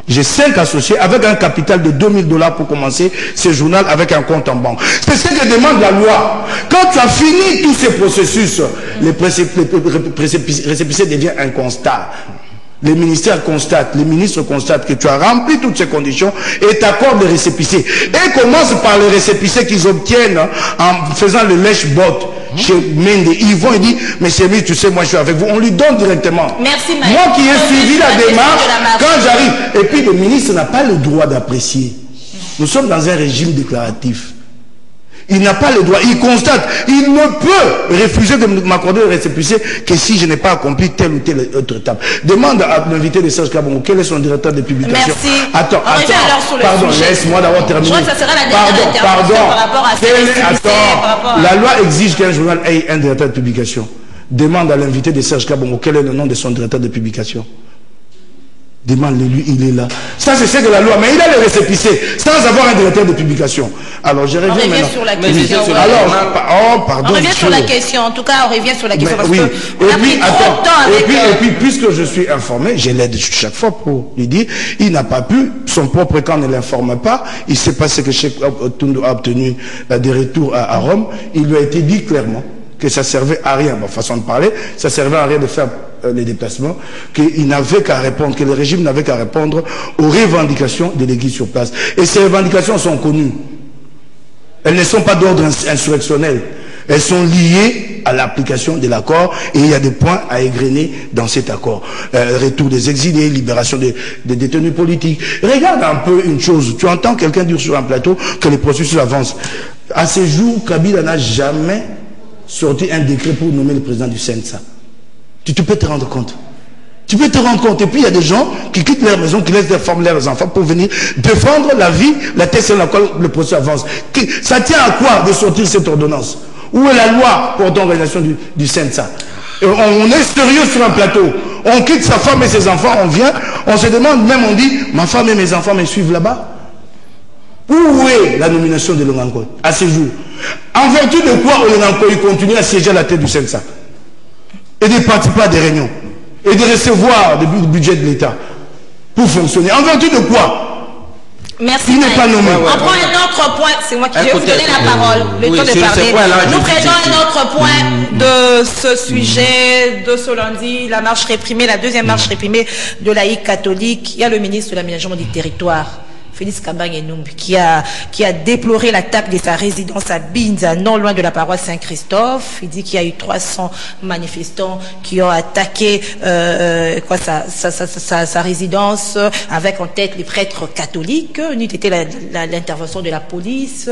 C: J'ai 5 associés avec un capital de $2000 pour commencer ce journal avec un compte en banque. C'est ce que demande la loi. Quand tu as fini tous ces processus, les récépissés devient un constat. Les ministères constatent, les ministres constatent que tu as rempli toutes ces conditions et t'accordent les récépissés. Et commence par les récépissés qu'ils obtiennent en faisant le lèche-botte chez Mende. Ils vont et disent, mais c'est tu sais, moi je suis avec vous. On lui donne directement.
A: Merci,
C: moi qui ai suivi la démarche, quand j'arrive. Et puis le ministre n'a pas le droit d'apprécier. Nous sommes dans un régime déclaratif. Il n'a pas le droit, il constate, il ne peut refuser de m'accorder le récépissé que si je n'ai pas accompli telle ou telle autre étape. Demande à l'invité de Serge Kabongo quel est son directeur de publication.
A: Merci.
C: Attends, pardon, laisse-moi d'abord terminer.
A: Je crois que ça sera la dernière intervention par rapport à ces récépissés.
C: La loi exige qu'un journal ait un directeur de publication. Demande à l'invité de Serge Kabongo quel est le nom de son directeur de publication. Demande-le lui, il est là. Ça, c'est ce que la loi. Mais il a le récépissé sans avoir un directeur de publication. Alors, je reviens maintenant.
A: Sur la question.
C: Pardon.
A: On revient sur la question. En tout cas, on revient sur la question.
C: Oui. Et puis, puisque je suis informé, je l'aide chaque fois pour lui dire, il n'a pas pu, son propre camp ne l'informe pas. Il sait pas ce que Cheikh Otundu a obtenu des retours à Rome. Il lui a été dit clairement que ça servait à rien, façon de parler, ça servait à rien de faire les déplacements, qu'il n'avait qu'à répondre, que le régime n'avait qu'à répondre aux revendications de l'église sur place. Et ces revendications sont connues. Elles ne sont pas d'ordre insurrectionnel. Elles sont liées à l'application de l'accord et il y a des points à égrener dans cet accord. Retour des exilés, libération des détenus politiques. Regarde un peu une chose. Tu entends quelqu'un dire sur un plateau que les processus avancent. À ce jour, Kabila n'a jamais sorti un décret pour nommer le président du CNSA. Tu peux te rendre compte. Tu peux te rendre compte. Et puis il y a des gens qui quittent leur maison, qui laissent des femmes, leurs enfants pour venir défendre la vie, la thèse sur laquelle le processus avance. Ça tient à quoi de sortir cette ordonnance? Où est la loi pour l'organisation du CNSA? On est sérieux sur un plateau. On quitte sa femme et ses enfants, on vient, on se demande même, on dit, ma femme et mes enfants me suivent là-bas. Où est la nomination de Longanko à ce jour? En vertu de quoi Longanko continue à siéger à la tête du CNSA et de participer à des réunions et de recevoir le budget de l'État pour fonctionner? En vertu de quoi?
A: Merci.
C: Il n'est pas nommé.
A: On prend un autre point. C'est moi qui vais vous donner la parole. Le temps de parler. Nous prenons un autre point de ce sujet de ce lundi, la marche réprimée, la deuxième marche réprimée de laïcs catholiques. Il y a le ministre de l'aménagement du territoire, Félix Kambang-Enumbi, qui a déploré l'attaque de sa résidence à Binza, non loin de la paroisse Saint-Christophe. Il dit qu'il y a eu 300 manifestants qui ont attaqué sa résidence, avec en tête les prêtres catholiques. N'eût été l'intervention de la police.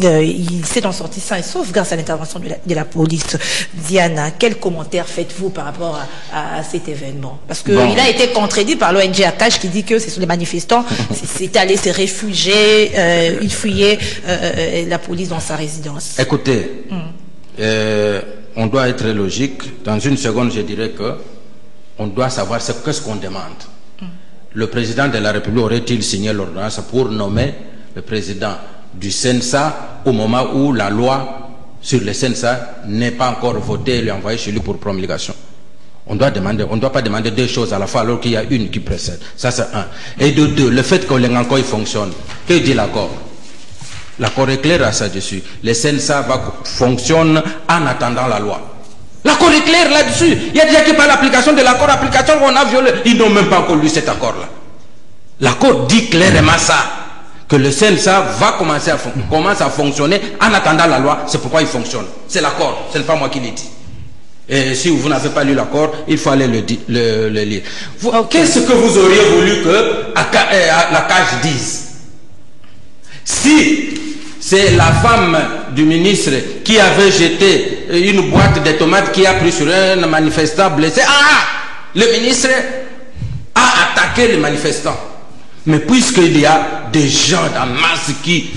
A: Il s'est en sorti sain et sauf grâce à l'intervention de la police. Diana, quel commentaire faites-vous par rapport à cet événement? Parce qu'il a été contredit par l'ONG Akash qui dit que ce sont les manifestants, c'est allé se réfugier, il fuyait la police dans sa résidence.
B: Écoutez, on doit être logique. Dans une seconde, je dirais que on doit savoir qu'est-ce qu'on demande. Le président de la République aurait-il signé l'ordonnance pour nommer le président du CENSA au moment où la loi sur le CENSA n'est pas encore votée et lui envoyée chez lui pour promulgation? On doit demander, on ne doit pas demander deux choses à la fois alors qu'il y a une qui précède. Ça c'est un. Et de deux, le fait que l'Enganko fonctionne. Que dit l'accord? L'accord est clair à ça dessus. Le CENSA fonctionne en attendant la loi. L'accord est clair là-dessus. Il y a déjà qui par l'application de l'accord, application qu'on a violé. Ils n'ont même pas encore lu cet accord-là. L'accord dit clairement ça. Que le CENSA va commence à fonctionner en attendant la loi. C'est pourquoi il fonctionne. C'est l'accord. Ce n'est pas moi qui l'ai dit. Et si vous n'avez pas lu l'accord, il faut aller le lire. Qu'est-ce que vous auriez voulu que la CAGE dise? Si c'est la femme du ministre qui avait jeté une boîte de tomates qui a pris sur un manifestant blessé, le ministre a attaqué les manifestants. Mais puisqu'il y a des gens en masse qui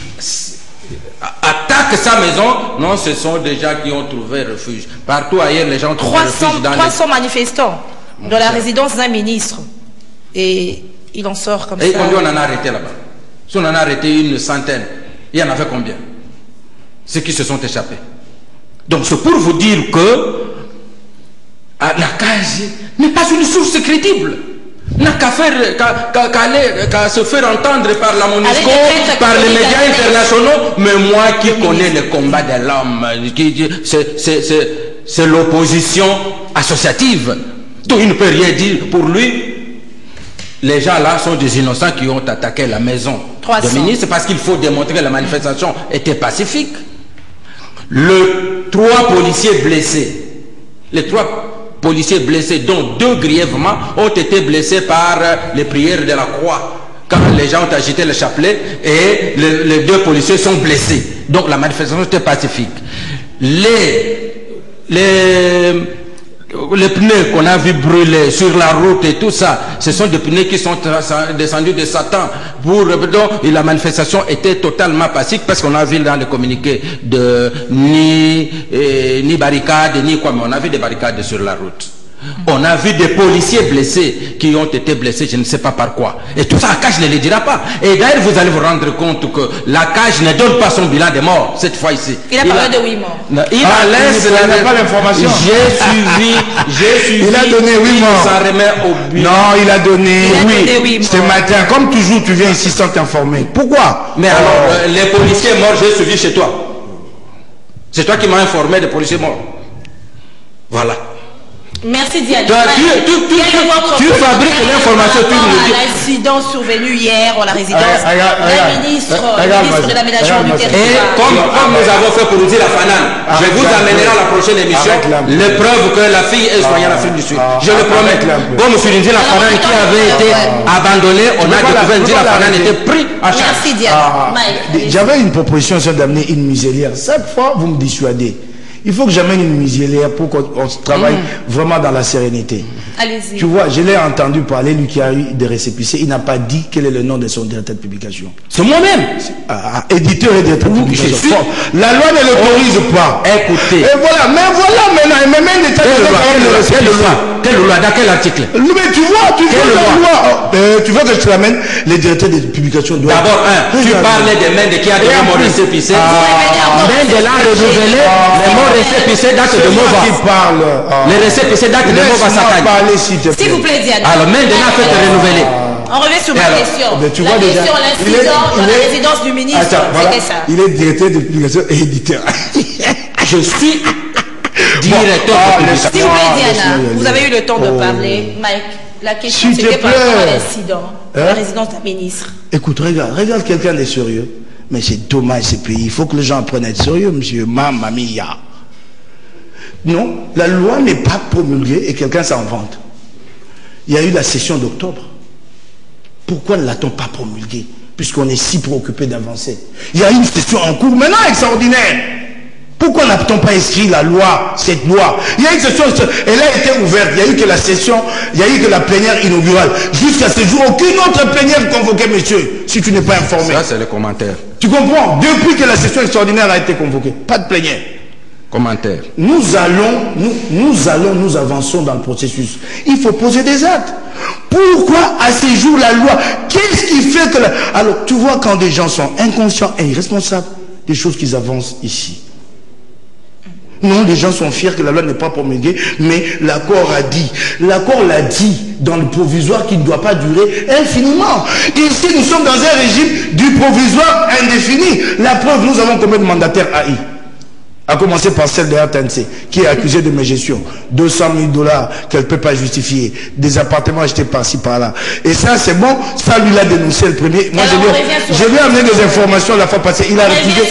B: attaquent sa maison, non, ce sont des gens qui ont trouvé refuge. Partout ailleurs, les gens ont trouvé refuge dans
A: 300 manifestants dans la résidence d'un ministre. Et il en sort comme ça.
B: Et combien on en a arrêté là-bas? Si on en a arrêté une centaine, il y en avait combien? Ceux qui se sont échappés. Donc c'est pour vous dire que la CAGE n'est pas une source crédible. N'a qu'à se faire entendre par la MONUSCO, par les médias internationaux. Mais moi qui connais le combat de l'homme, c'est l'opposition associative. Donc il ne peut rien dire pour lui. Les gens là sont des innocents qui ont attaqué la maison du ministre parce qu'il faut démontrer que la manifestation était pacifique. Les 3 policiers blessés, dont 2 grièvement, ont été blessés par les prières de la croix. Quand les gens ont agité le chapelet et les 2 policiers sont blessés. Donc la manifestation était pacifique. Les pneus qu'on a vu brûler sur la route et tout ça, ce sont des pneus qui sont descendus de Satan. Et la manifestation était totalement pacifique parce qu'on a vu dans le communiqué ni barricades, ni quoi, mais on a vu des barricades sur la route. On a vu des policiers blessés qui ont été blessés, je ne sais pas par quoi. Et tout ça, la CAGE ne le dira pas. Et d'ailleurs, vous allez vous rendre compte que la CAGE ne donne pas son bilan des morts, cette fois ici.
A: Il a parlé de 8 morts.
C: Il n'a pas l'information.
B: J'ai suivi.
C: Il a donné 8 morts.
B: Ça remet au bilan.
C: Non, il a donné 8 ce matin. Comme toujours, tu viens ici sans t'informer. Pourquoi?
B: Mais alors, les policiers morts, j'ai suivi chez toi. C'est toi qui m'as informé des policiers morts. Voilà.
A: Merci Diane.
B: Tu fabriques l'information, tu nous dis.
A: L'incident survenu hier à la résidence d'un ministre de l'aménagement du territoire.
B: Et comme nous avons fait pour dire la FANAN, je vous amènerai à la prochaine émission les preuves que la fille est soignée en Afrique du Sud. Je le promets. Bon, monsieur Ndji, la FANAN qui avait été abandonnée, on a découvert que la FANAN était pris en charge.
A: Merci Diane.
C: J'avais une proposition, c'est d'amener une muselière. Cette fois, vous me dissuadez. Il faut que j'amène une muselière pour qu'on travaille vraiment dans la sérénité.
A: Allez-y.
C: Tu vois, je l'ai entendu parler, lui qui a eu des récépissés, il n'a pas dit quel est le nom de son directeur de publication.
B: C'est moi-même.
C: Éditeur et directeur de publication. La loi ne l'autorise pas.
B: Écoutez.
C: Et voilà, mais voilà maintenant, il me met des tas de
B: loi. Quelle loi? Dans quel article?
C: Mais tu vois, tu veux la loi. Tu veux que je te l'amène? Les directeurs de publication doivent...
B: D'abord, tu parlais des Mendes qui a donné mon récépissé. Mendes l'a renouvelé, les mots récépissés datent de Mova. Les récépissés datent de Mova Sakane.
A: S'il vous plaît, Diane.
B: Alors, Mendes l'a fait renouveler.
A: On revient sur ma question.
C: Tu vois déjà,
A: l'incident dans la résidence du ministre, c'était ça.
C: Il est directeur de publication et éditeur.
B: Je suis directeur de publication.
A: S'il vous plaît, Diana, vous avez eu le temps de parler. Mike, la question c'était par rapport à l'incident dans la résidence d'un ministre.
C: Écoute, regarde quelqu'un de sérieux. Mais c'est dommage ce pays. Il faut que les gens apprennent à être sérieux, monsieur. Mamma mia. Non, la loi n'est pas promulguée et quelqu'un s'en vante. Il y a eu la session d'octobre. Pourquoi ne l'a-t-on pas promulguée? Puisqu'on est si préoccupé d'avancer. Il y a une session en cours maintenant extraordinaire. Pourquoi n'a-t-on pas inscrit la loi, cette loi? Il y a une session, elle a été ouverte. Il y a eu que la session, il y a eu que la plénière inaugurale. Jusqu'à ce jour, aucune autre plénière convoquée, monsieur, si tu n'es pas informé.
B: Ça, c'est le commentaire.
C: Tu comprends? Depuis que la session extraordinaire a été convoquée, pas de plénière.
B: Commentaire.
C: Nous avançons dans le processus. Il faut poser des actes. Pourquoi à ces jours la loi? Qu'est-ce qui fait que... Alors, tu vois, quand des gens sont inconscients et irresponsables des choses qu'ils avancent ici. Non, les gens sont fiers que la loi n'est pas promulguée, mais l'accord a dit. L'accord l'a dit dans le provisoire qui ne doit pas durer infiniment. Ici, nous sommes dans un régime du provisoire indéfini. La preuve, nous avons combien de mandataires AI? À commencer par celle de RTNC, qui est accusée de mégestion. 200 000 $ qu'elle ne peut pas justifier. Des appartements achetés par-ci, par-là. Et ça, c'est bon. Ça, lui l'a dénoncé le premier. Moi, je lui ai amené des informations la fois passée. Il a refusé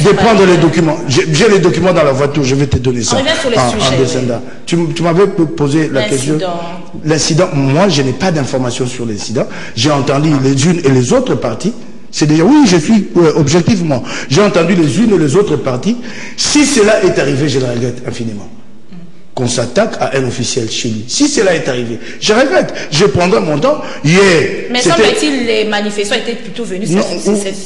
C: de prendre les documents. J'ai les documents dans la voiture. Je vais te donner ça. En descendant. Tu m'avais posé la question. L'incident. Moi, je n'ai pas d'informations sur l'incident. J'ai entendu les unes et les autres parties. C'est déjà, oui, je suis objectivement. J'ai entendu les unes et les autres parties. Si cela est arrivé, je le regrette infiniment. Qu'on s'attaque à un officiel chez lui. Si cela est arrivé, je regrette. Je prendrai mon temps.
A: Mais semble-t-il, les manifestants étaient plutôt venus...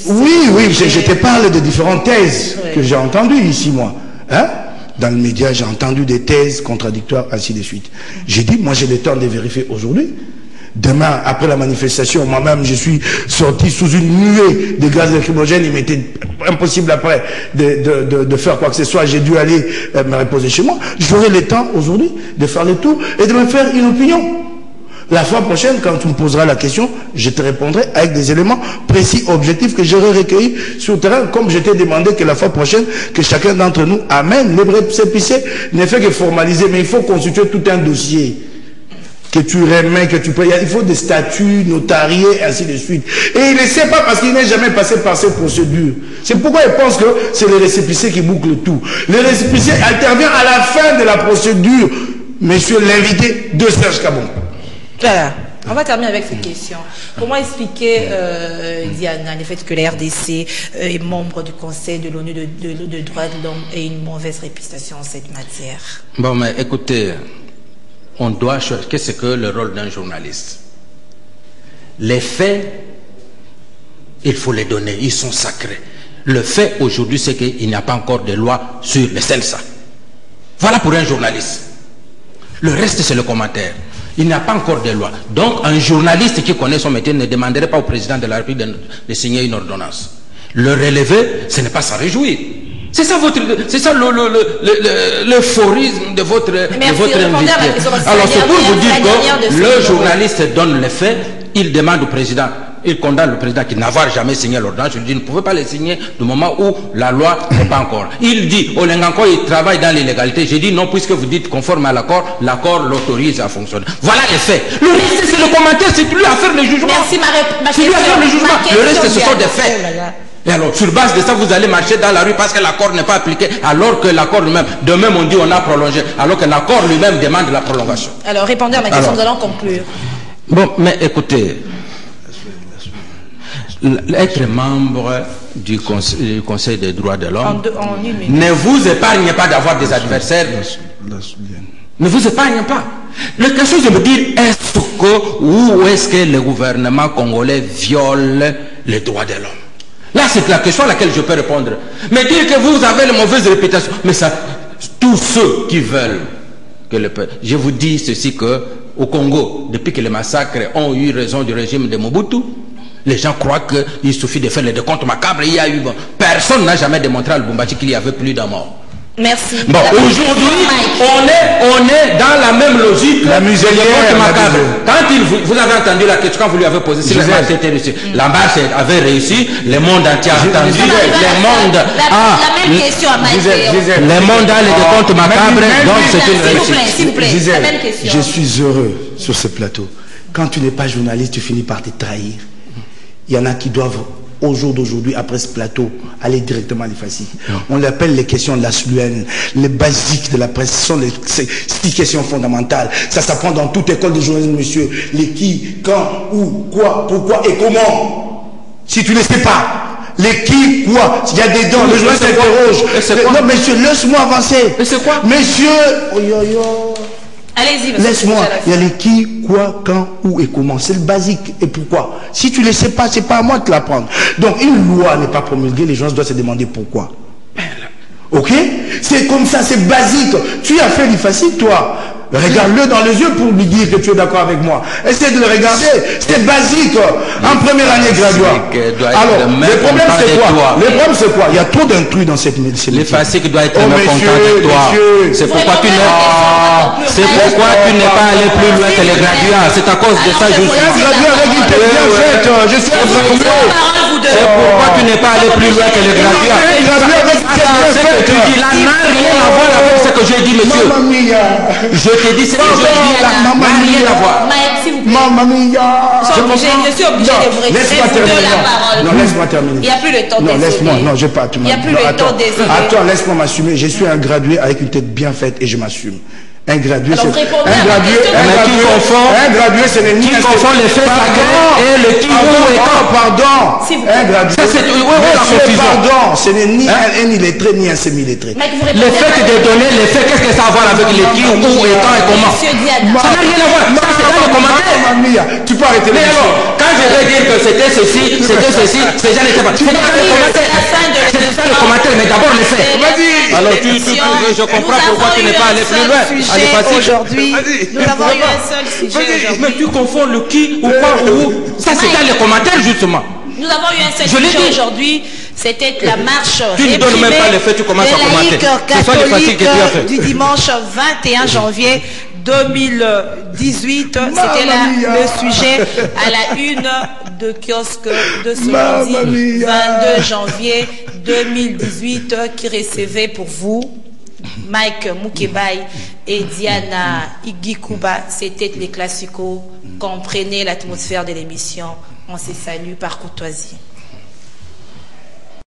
C: Oui, je te parle de différentes thèses que j'ai entendues ici, moi. Hein? Dans le média, j'ai entendu des thèses contradictoires, ainsi de suite. J'ai dit, moi, j'ai le temps de vérifier aujourd'hui. Demain, après la manifestation, moi-même, je suis sorti sous une nuée de gaz lacrymogènes. Il m'était impossible après de faire quoi que ce soit. J'ai dû aller me reposer chez moi. J'aurai le temps aujourd'hui de faire le tour et de me faire une opinion. La fois prochaine, quand tu me poseras la question, je te répondrai avec des éléments précis, objectifs que j'aurai recueillis sur le terrain, comme je t'ai demandé que la fois prochaine, que chacun d'entre nous amène les récépissés, ne fait que formaliser, mais il faut constituer tout un dossier. Que tu remets, que tu payes. Il faut des statuts notariés, ainsi de suite. Et il ne sait pas parce qu'il n'est jamais passé par ces procédures. C'est pourquoi il pense que c'est le récépissé qui boucle tout. Le récépissé intervient à la fin de la procédure. Monsieur l'invité de Serge Kabon.
A: Voilà. On va terminer avec cette question. Comment expliquer, Diana, le fait que la RDC est membre du Conseil de l'ONU de droits de l'homme et une mauvaise réputation en cette matière?
B: Bon, mais écoutez... On doit chercher qu'est-ce que le rôle d'un journaliste. Les faits, il faut les donner, ils sont sacrés. Le fait aujourd'hui, c'est qu'il n'y a pas encore de loi sur le CELSA. Voilà pour un journaliste. Le reste, c'est le commentaire. Il n'y a pas encore de loi. Donc, un journaliste qui connaît son métier ne demanderait pas au président de la République de signer une ordonnance. Le relever, ce n'est pas s'en réjouir. C'est ça l'euphorisme de votre invité. Alors c'est pour vous dire que le journaliste donne les faits, il demande au président, il condamne le président qui n'avoir jamais signé l'ordonnance, il dit, vous ne pouvez pas les signer du moment où la loi n'est pas encore. Il dit, Olenganko, il travaille dans l'illégalité. J'ai dit non, puisque vous dites conforme à l'accord, l'accord l'autorise à fonctionner. Voilà les faits. Le reste, c'est le commentaire, c'est lui à faire le jugement.
A: Merci,
B: c'est lui à faire le jugement. Le reste, ce sont des faits. Et alors, sur base de ça, vous allez marcher dans la rue parce que l'accord n'est pas appliqué, alors que l'accord lui-même, de même on dit on a prolongé, alors que l'accord lui-même demande la prolongation.
A: Alors, répondez à ma question, nous allons conclure.
B: Bon, mais écoutez, être membre du Conseil des droits de l'homme ne vous épargne pas d'avoir des adversaires. Ne vous épargne pas. La question, c'est de me dire, où est-ce que le gouvernement congolais viole les droits de l'homme? Là, c'est la question à laquelle je peux répondre. Mais dire que vous avez une mauvaise réputation, mais ça, tous ceux qui veulent que le peuple... Je vous dis ceci que au Congo, depuis que les massacres ont eu raison du régime de Mobutu, les gens croient qu'il suffit de faire les décomptes macabres. Il y a eu... Personne n'a jamais démontré à Lubumbashi qu'il y avait plus de morts.
A: Merci.
B: Bon, aujourd'hui, on est dans la même logique.
C: La muselière.
B: Quand vous avez entendu la question, quand vous lui avez posé si la marche était réussie. La marche avait réussi, le monde entier a entendu.
A: La même question à Maïté.
B: Le monde a les décomptes macabres, donc c'est une réussite.
A: S'il vous plaît, la même question.
C: Je suis heureux sur ce plateau. Quand tu n'es pas journaliste, tu finis par te trahir. Il y en a qui doivent... au jour d'aujourd'hui, après ce plateau, aller directement à l'EFACI. On l'appelle les questions de la SLUN, les basiques de la presse, ce sont les 6 questions fondamentales. Ça s'apprend dans toute école de journalisme, monsieur. Les qui, quand, où, quoi, pourquoi et comment. Si tu ne sais pas, les qui, quoi, il y a des dents, le journaliste s'interroge. Non, monsieur, laisse-moi avancer.
B: Mais c'est quoi?
C: Monsieur, oh, yo, yo.
A: Allez-y,
C: laisse-moi. Il y a les qui, quoi, quand, où et comment. C'est le basique. Et pourquoi? Si tu ne le sais pas, c'est pas à moi de te l'apprendre. Donc, une loi n'est pas promulguée, les gens doivent se demander pourquoi. Ok? C'est comme ça, c'est basique. Tu as fait du facile, toi. Regarde-le dans les yeux pour lui dire que tu es d'accord avec moi. Essaie de le regarder. C'est basique. En première année graduate. Alors, le problème c'est quoi? Le problème c'est quoi? Il y a trop d'intrus dans cette médecine.
B: Les fasciques doivent être même contents de toi. C'est pourquoi tu n'es pas allé plus loin que les graduats. C'est à cause de ça justement. C'est pourquoi tu n'es pas allé plus loin que les graduats. Ce que tu dis là n'a rien à voir avec ce que j'ai dit, monsieur. Je te dis ce que je dis là n'a rien à voir.
C: Maman mia.
A: Je suis obligé de vous retirer la parole.
C: Non, laisse-moi terminer.
A: Il n'y a plus le temps,
C: non, laisse-moi, non, je pas.
A: Il n'y a plus le temps, désolé.
C: Attends, laisse-moi m'assumer. Je suis un gradué avec une tête bien faite et je m'assume. Un gradué, c'est un gradué, ce n'est ni
B: qui confond les faits sacrés et le qui
C: pardon. Un gradué, pardon, ce n'est ni un illettré ni un semi-illettré.
B: Le fait de donner les faits, qu'est-ce que ça a à voir avec les qui, où, et quand et comment? Ça n'a rien à voir. Ça, c'est dans le commentaire.
C: Tu peux arrêter.
B: Mais alors, quand je vais dire que c'était ceci, ces gens n'étaient pas. C'est dans le commentaire. C'est ça le commentaire, mais d'abord les faits. Alors je comprends pourquoi tu n'es pas allé plus loin.
A: Aujourd'hui, nous avons eu un seul sujet aujourd'hui.
B: Mais tu confonds le qui ou quoi ou où. Ça, c'est dans les commentaires, justement.
A: Nous avons eu un seul sujet aujourd'hui. C'était la marche
B: tu ne donnes même pas les faits, tu commences à commenter. C'est ça les faciles que tu as fait.
A: Du dimanche 21 janvier 2018. C'était là le sujet à la une de kiosque de ce lundi 22 janvier 2018 qui recevait pour vous Mike Mukebai et Diana Igikuba. C'était les classicos. Comprenez l'atmosphère de l'émission. On se salue par courtoisie.